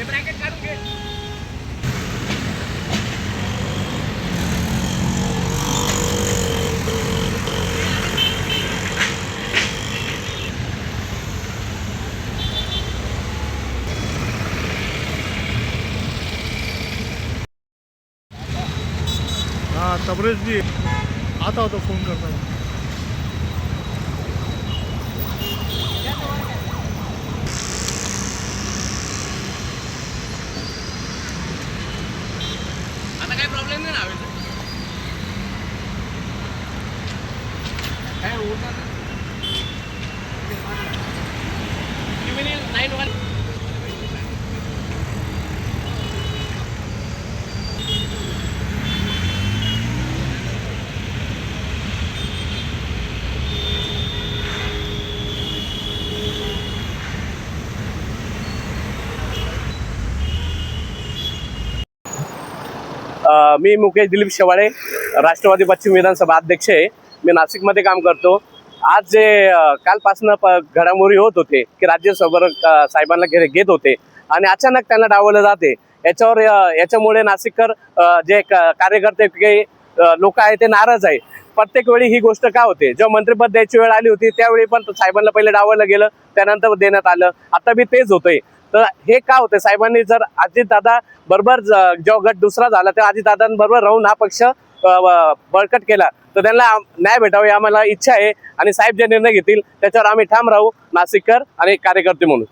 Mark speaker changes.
Speaker 1: Bracket काढून घे.
Speaker 2: हाँ तबरेज भी आता हो तो फोन करता हूँ।
Speaker 1: आता काही प्रॉब्लेम नाही ना काय होत
Speaker 3: मी मुकेश दिलीप शेवाळे, राष्ट्रवादी पश्चिम विधानसभा अध्यक्ष आहे. मी नाशिकमध्ये काम करतो. आज जे कालपासून घडामोडी होत होते की राज्यसभेवर साहेबांना घेत होते आणि अचानक त्यांना डावललं जाते, याच्यामुळे नाशिककर जे कार्यकर्ते काही लोक आहेत ते नाराज आहे. प्रत्येक वेळी ही गोष्ट का होते? जेव्हा मंत्रिपद द्यायची वेळ आली होती त्यावेळी पण साहेबांना पहिले डावललं गेलं, त्यानंतर देण्यात आलं. आता बी तेच होतंय. तर हे का होते? साहेबांनी जर अजितदादा बरोबर जेव्हा गट दुसरा झाला तेव्हा अजितदादांबरोबर राहून हा पक्ष बळकट केला, तर त्यांना न्याय भेटावा आम्हाला इच्छा आहे आणि साहेब जे निर्णय घेतील त्याच्यावर आम्ही ठाम राहू नाशिककर आणि कार्यकर्ते म्हणून.